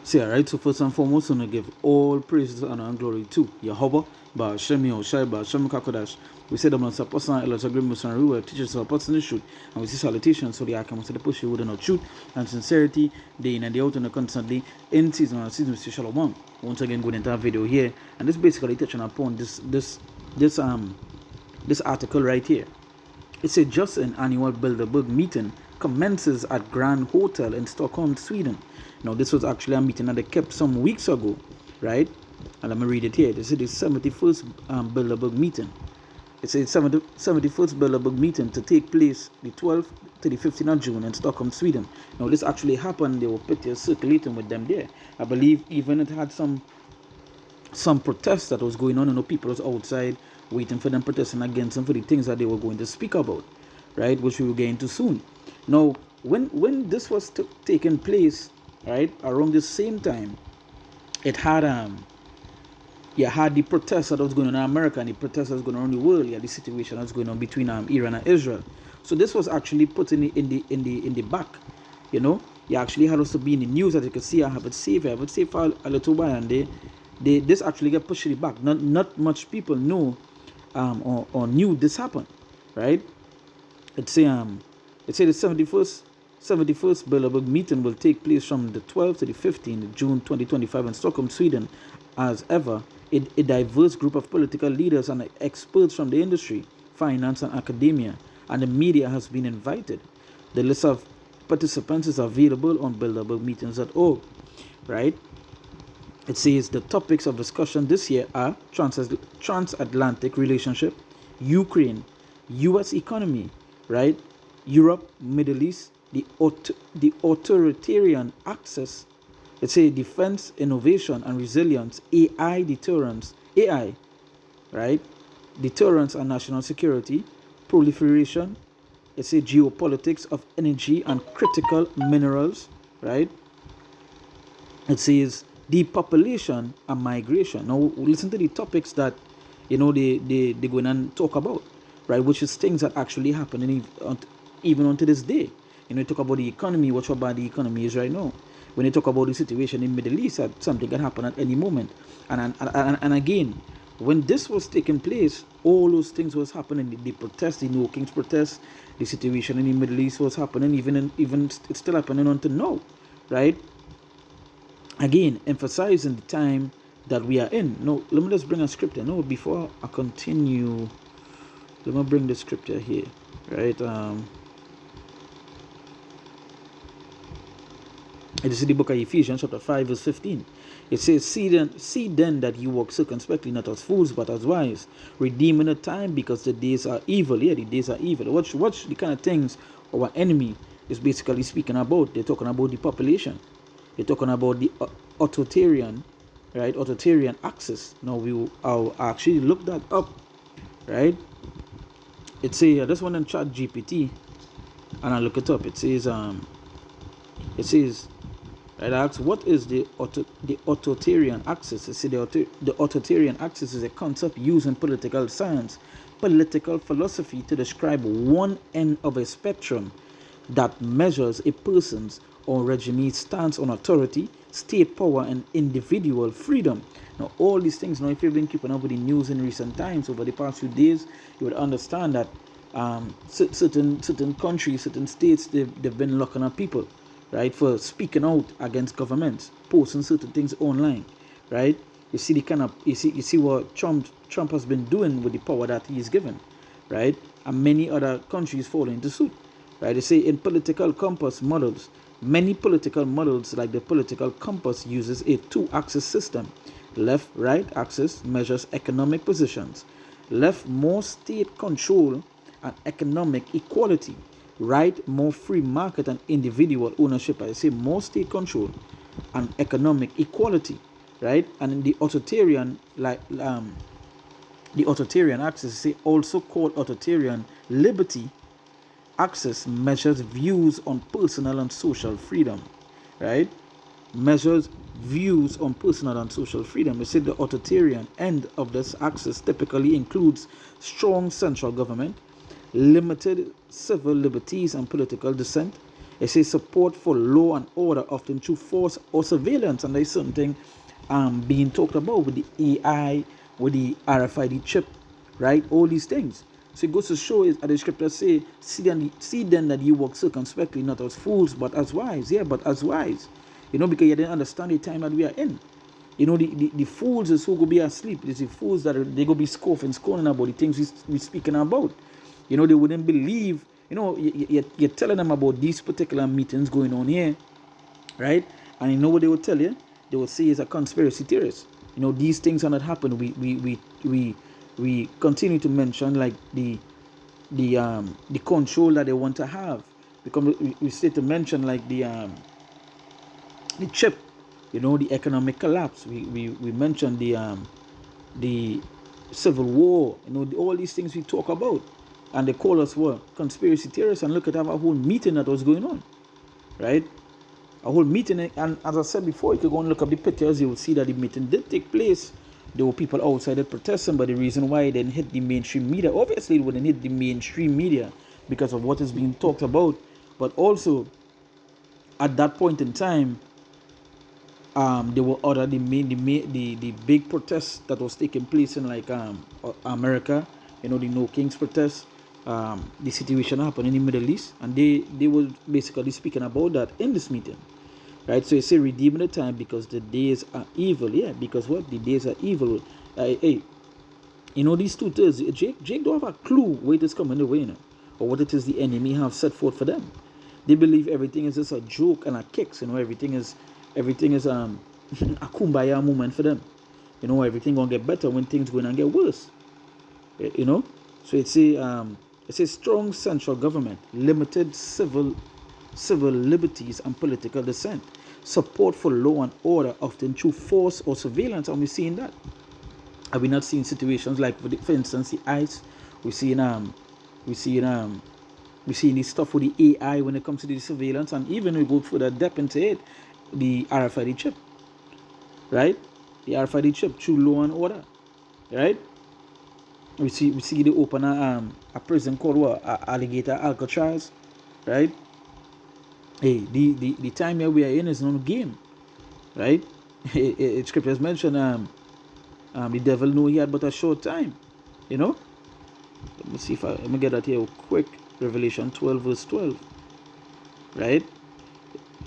See, alright, so first and foremost, I'm going to give all praises, honor, and glory to Yahweh, Ba Shem Yahushai, Ba Shem Kakodash. We say that I'm a person, Elijah Grimus, and Ruwa, teachers of person in the truth, and we see salutations, so the I come to the push you with no truth and sincerity, day in and day out, and constantly in season and season, we see Shalom. Once again, good entire video here, and this basically touching upon this article right here. It said just an annual Bilderberg meeting commences at Grand Hotel in Stockholm, Sweden. Now, this was actually a meeting that they kept some weeks ago, right? And let me read it here. This is the 71st Bilderberg meeting. It says 71st Bilderberg meeting to take place the 12th to the 15th of June in Stockholm, Sweden. Now, this actually happened. They were pictures circulating with them there. I believe even it had some protests that was going on, and people was outside waiting for them protesting against them for the things that they were going to speak about, right, which we will get into soon. Now, when this was taking place, right, around the same time, it had had the protests that was going on in America and the protests that was going on around the world. The situation that was going on between Iran and Israel. So this was actually put in the back, you actually had us to be in the news, as you can see. I have it saved for a little while, and this actually get pushed to the back. Not much people know or knew this happened, right? It say the 71st Bilderberg meeting will take place from the 12th to the 15th of June 2025 in Stockholm, Sweden. As ever, a diverse group of political leaders and experts from the industry, finance and academia, and the media has been invited. The list of participants is available on bilderbergmeetings.org, right? It says the topics of discussion this year are transatlantic relationship, Ukraine, U.S. economy, right? Europe, Middle East, the authoritarian access. It says defense, innovation, and resilience, AI, right? Deterrence and national security, proliferation. It says geopolitics of energy and critical minerals, right? It says depopulation and migration. Now, listen to the topics that they go in and talk about, right? Which is things that actually happen even unto this day. They talk about the economy, what bad the economy is right now. When they talk about the situation in Middle East, that something can happen at any moment. And again, when this was taking place, all those things was happening. The protests, the No Kings protests, the situation in the Middle East was happening. Even it's still happening until now, right? Again, emphasizing the time that we are in. No, let me just bring a scripture. No, before I continue, let me bring the scripture here, right? It is in the book of Ephesians, chapter 5, verse 15. It says, see then that you walk circumspectly, not as fools, but as wise, redeeming the time, because the days are evil. Yeah, the days are evil. Watch the kind of things our enemy is basically speaking about. They're talking about the population. They're talking about the authoritarian, right? Authoritarian axis. Now I'll actually look that up, right? It says I just went on Chat GPT and I look it up. It says right, I asked, what is the authoritarian axis? It says the authoritarian axis is a concept used in political science, political philosophy to describe one end of a spectrum that measures a person's or regime's stance on authority, state power, and individual freedom. Now, all these things, if you've been keeping up with the news in recent times over the past few days, you would understand that certain countries, certain states, they've been locking up people, right, for speaking out against governments, posting certain things online, right? You see you see what Trump has been doing with the power that he's given, right? And many other countries fall into suit, right? They say in political compass models, many political models like the political compass uses a two-axis system. Left-right axis measures economic positions. Left, more state control and economic equality. Right, more free market and individual ownership. I say more state control and economic equality, right? And in the authoritarian, the authoritarian axis, say also called authoritarian liberty axis, measures views on personal and social freedom, right? Measures views on personal and social freedom. We say the authoritarian end of this axis typically includes strong central government, limited civil liberties and political dissent. It says support for law and order, often through force or surveillance, and there's something being talked about with the AI, with the RFID chip, right? All these things. So it goes to show, is, as the scriptures say, see then that you walk circumspectly, not as fools, but as wise. Yeah, but as wise. Because you didn't understand the time that we are in. The fools is who go be asleep. It's the fools that they go be scoffing about the things we speaking about. They wouldn't believe. You're telling them about these particular meetings going on here, right? And you know what they will tell you? They will say it's a conspiracy theorist. These things are not happening. We continue to mention like the control that they want to have. Because we start to mention like the chip, the economic collapse. We mentioned the civil war. All these things we talk about, and they call us what? Conspiracy theorists. And look at our whole meeting that was going on, right? A whole meeting, and as I said before, if you go and look up the pictures, you will see that the meeting did take place. There were people outside that protesting, but the reason why it didn't hit the mainstream media, obviously it wouldn't hit the mainstream media because of what is being talked about. But also, at that point in time, there were other the big protests that was taking place in like America, the No Kings protests, the situation happened in the Middle East, and they were basically speaking about that in this meeting, right? So you say redeeming the time because the days are evil. Yeah, because what? The days are evil. Hey, these two things, Jake don't have a clue where it is coming the way, or what it is the enemy have set forth for them. They believe everything is just a joke and a kicks. Everything is a kumbaya moment for them. Everything gonna get better when things going and get worse. So it's a strong central government, limited civil liberties and political dissent, support for law and order, often through force or surveillance. And we're seeing that. Have we not seen situations like, for instance, the ICE? We're seeing this stuff with the AI when it comes to the surveillance, and even we go further depth into it, the RFID chip, right? The RFID chip through law and order, right? We see they open a prison called what? Alligator Alcatraz, right? Hey, the time here we are in is no game, right? Scriptures mention the devil knew he had but a short time, Let me see if let me get that here quick. Revelation 12 verse 12, right?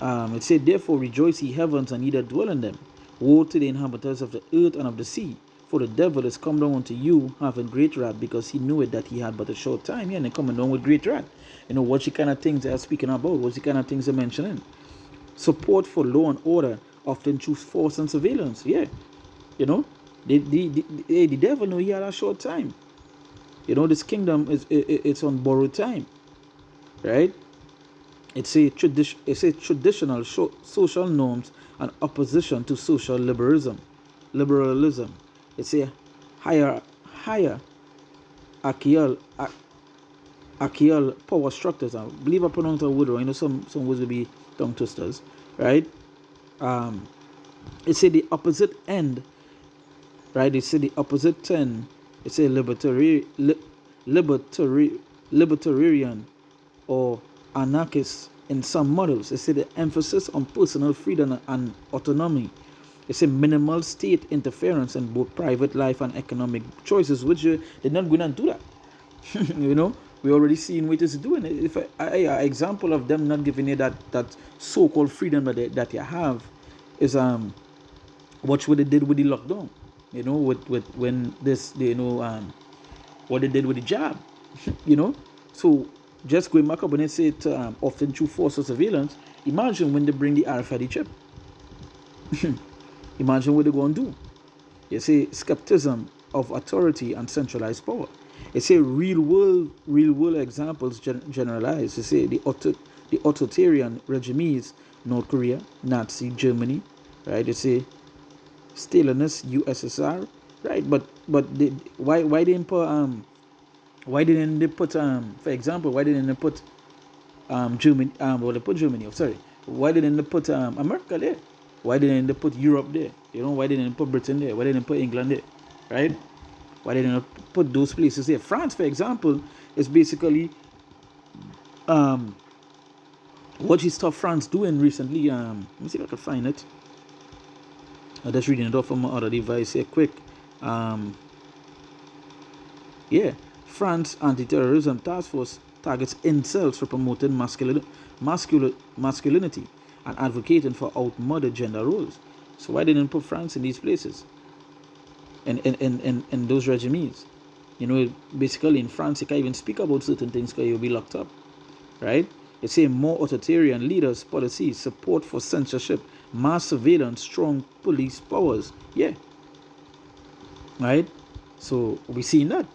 It said, therefore rejoice ye heavens, and ye that dwell in them. Woe to the inhabitants of the earth and of the sea, for the devil is come down unto you having great wrath, because he knew it that he had but a short time. Yeah, and they're coming down with great wrath. What's the kind of things they are speaking about? What's the kind of things they're mentioning? Support for law and order, often through force and surveillance. Yeah, the devil knew he had a short time. This kingdom it's on borrowed time, right? It's a traditional social norms and opposition to social liberalism. It's a higher archaeal power structures. I believe I pronounced a word wrong. Some words will be tongue twisters, right? It's a the opposite end, right? It's a the opposite end. It's a libertarian or anarchist in some models. It's the emphasis on personal freedom and autonomy. It's a minimal state interference in both private life and economic choices, which they're not going to do that. We already seen what it's doing. If an example of them not giving you that so-called freedom that you have is watch what they did with the lockdown. With when this what they did with the jab. So just going back up when they say it often through force or surveillance. Imagine when they bring the RFID chip. Imagine what they're going to do. You say skepticism of authority and centralized power. You say real world examples generalized. You say the authoritarian regimes, North Korea, Nazi Germany, right? You say Stalinist USSR, right? But why didn't they put for example, why didn't they put Germany they put Germany, sorry, why didn't they put America there? Why didn't they put Europe there? Why didn't they put Britain there? Why didn't they put England there? Right? Why didn't they put those places there? France, for example, is basically What is stuff France doing recently? Let me see if I can find it. I'm just reading it off from my other device here quick. Um, yeah, France anti-terrorism task force targets incels for promoting masculinity and advocating for outmoded gender roles. So why didn't put France in these places and in those regimes? You know, basically in France, you can't even speak about certain things because you'll be locked up, right? They say more authoritarian leaders, policies, support for censorship, mass surveillance, strong police powers. Yeah, right? So we see that.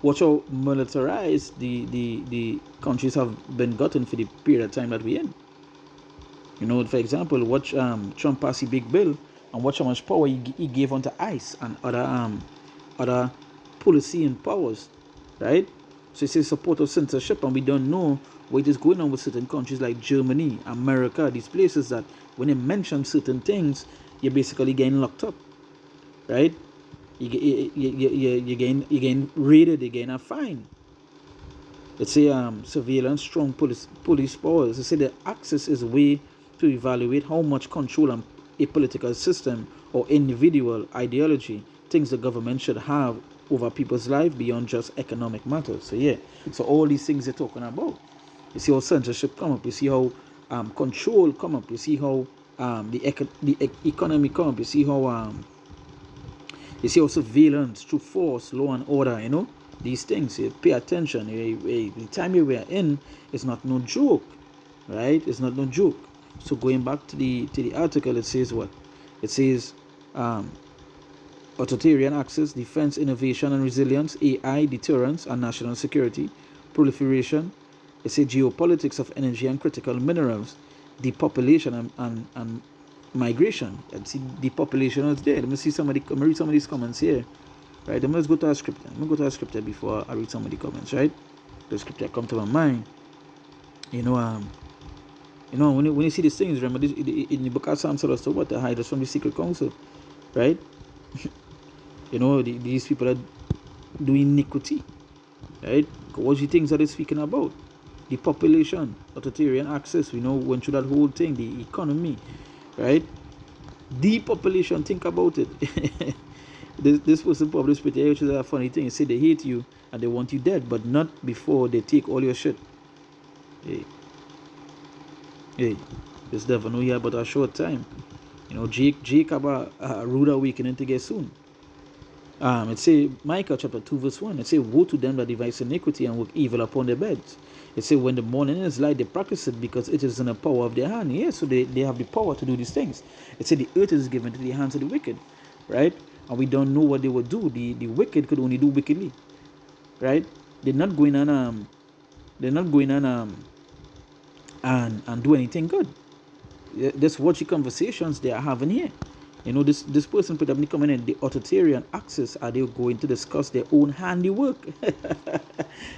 Watch how militarized the countries have been gotten for the period of time that we're in. You know, for example, watch Trump pass a big bill and watch how much power he gave onto ICE and other policy and powers, right? So it's a support of censorship, and we don't know what is going on with certain countries like Germany, America, these places that when they mention certain things, you're basically getting locked up, right? You're getting raided, you're getting a fine. Let's say surveillance, strong police powers. They say the access is a way to evaluate how much control a political system or individual ideology thinks the government should have over people's life beyond just economic matters. So yeah, so all these things they're talking about. You see how censorship come up. You see how control come up. You see how the economy come up. You see how surveillance through force, law and order, you know, these things. You pay attention. The time we are in is not no joke, right? It's not no joke. So going back to the article, it says what? It says authoritarian access, defense, innovation and resilience, AI, deterrence and national security, proliferation. It says geopolitics of energy and critical minerals, depopulation and migration. And see depopulation is there. Let me see somebody. Let me read some of these comments here. Right. Let's go to our script. Let me go to our script before I read some of the comments. Right. The script that come to my mind. You know. When you see these things, remember this, in the book of Psalms, so what to hide us from the secret council, right? You know these people are doing iniquity, right? What do you think that they're speaking about? The population, authoritarian access. We know went through that whole thing, the economy, right? Depopulation, think about it. this person published with which is a funny thing. They say they hate you and they want you dead, but not before they take all your shit. Hey, this devil know here but a short time. You know, Jacob a rude awakening to get soon. It say Micah chapter 2 verse 1. It say, woe to them that devise iniquity and work evil upon their beds. It say, when the morning is light, they practice it because it is in the power of their hand. Yeah, so they have the power to do these things. It say the earth is given to the hands of the wicked, right? And we don't know what they will do. The wicked could only do wickedly, right? They're not going on and do anything good. That's what the conversations they are having here. You know, this person put up in the comment in the authoritarian access, are they going to discuss their own handiwork?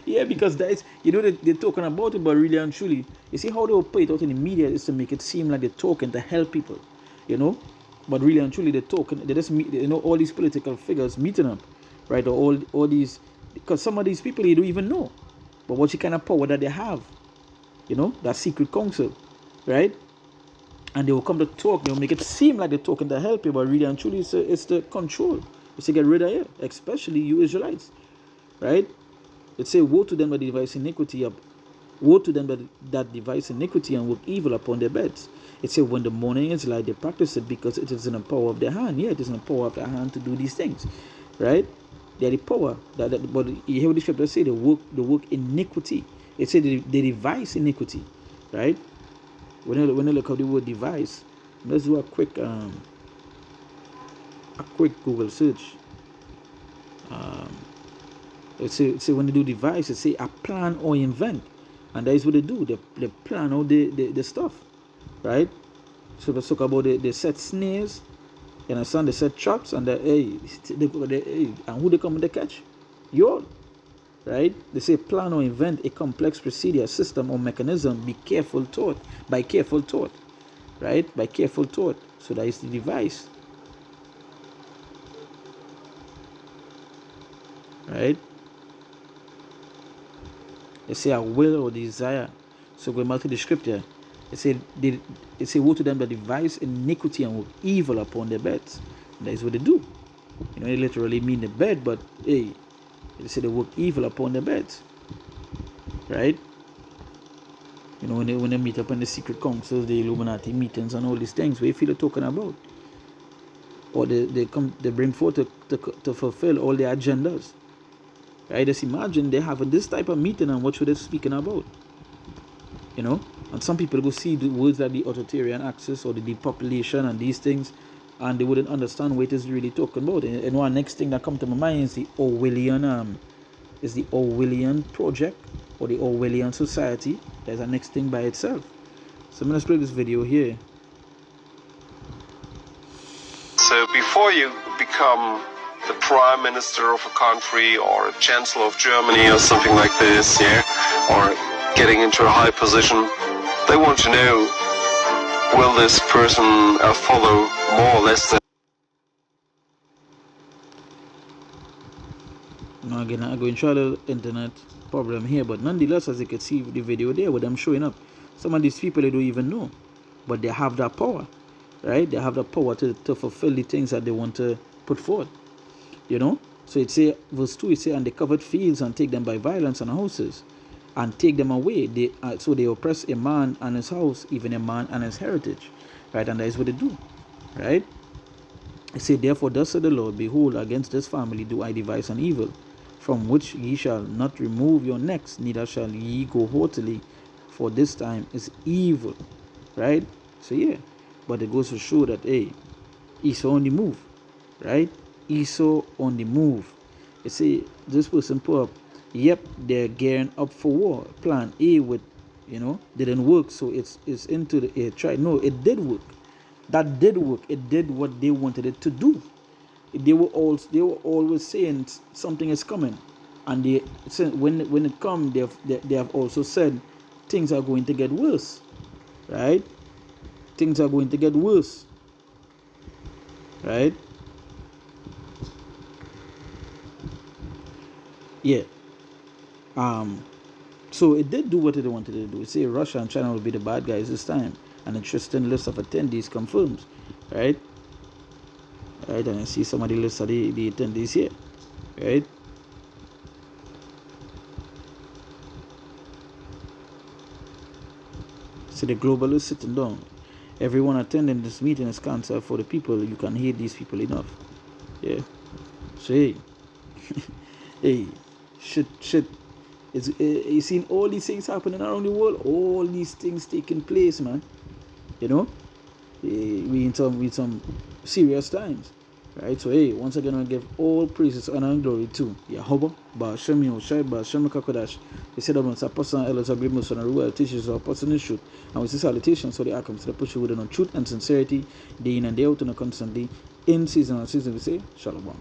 Yeah, because that is, you know, they're talking about it, but really and truly, you see how they will put it out in the media is to make it seem like they're talking to help people, you know, but really and truly they're talking, they just meet, you know, all these political figures meeting up, right? Or all these, because some of these people you don't even know, but what kind of power that they have, you know, that secret council, right? And they will come to talk. They will make it seem like they're talking to help you, but really and truly, it's the control. It's to get rid of you, especially you Israelites, right? It say, woe to them that devise iniquity up. Woe to them that devise iniquity and work evil upon their beds. It say, when the morning is light, they practice it because it is in the power of their hand. Yeah, it is in the power of their hand to do these things, right? They are the power. But you hear what the scripture say, they work iniquity. It say they devise iniquity, right? When you look at the word device, let's do a quick Google search. Let's say when they do device, it say a plan or invent, and that is what they do. They plan out the stuff, right? So let's talk about they set snares, you understand? They set traps, and and who they come to catch? You all, right? They say plan or invent a complex procedure, system or mechanism. By careful thought, right? By careful thought. So that is the device, right? They say a will or desire So going back to the scripture, it say, woe to them that devise iniquity and work evil upon their beds. And that is what they do. You know, they literally mean the bed, but hey, they say they work evil upon their beds. Right? You know, when they meet up in the secret councils, the Illuminati meetings and all these things, what you feel they're talking about? Or they bring forth to fulfill all their agendas. Right? Just imagine they having this type of meeting and what should they speaking about? You know, and some people go see the words like the authoritarian axis or the depopulation and these things, and they wouldn't understand what it is really talking about. And one next thing that come to my mind is the Orwellian project or the Orwellian society. There's a next thing by itself. So I'm gonna play this video here. So before you become the prime minister of a country or a chancellor of Germany or something like this, yeah, or getting into a high position, they want to know, will this person follow more or less the... Now again, I'm going to try the internet problem here, but nonetheless, as you can see the video there with them showing up, some of these people they don't even know, but they have that power, right? They have the power to fulfill the things that they want to put forth, you know. So it say, verse 2, it say, and they covered fields and take them by violence and houses and take them away. So they oppress a man and his house, even a man and his heritage, right? And that is what they do, right? It say, therefore thus said the Lord, behold, against this family do I devise an evil, from which ye shall not remove your necks, neither shall ye go haughtily, for this time is evil, right? So yeah, but it goes to show that, hey, Esau on the move, right? Esau on the move. It say, this person put up, yep, they're gearing up for war. Plan A with, you know, didn't work, so it's into the try. No, it did work. That did work. It did what they wanted it to do. They were always saying something is coming, and they when it comes, they have also said things are going to get worse, right? Things are going to get worse, right? Yeah. So it did do what it wanted to do. It say Russia and China will be the bad guys this time. An interesting list of attendees confirms, right? Right, and I see some of the list of the attendees here, right? So the globalists sitting down. Everyone attending this meeting is cancer for the people. You can hear these people enough. Yeah. So hey, hey, shit. You seen all these things happening around the world? All these things taking place, man. You know, we in some serious times, right? So hey, once again, I give all praises, honor, and glory to Yahweh, Ba'Shem Yoshai, Ba'Shem Kakodash. They said that once a person, elders, agreements, and a rule teaches our person in truth, and with this salutations, so the outcomes to the push within on truth and sincerity, day in and day out, and constantly in season and season. We say Shalom.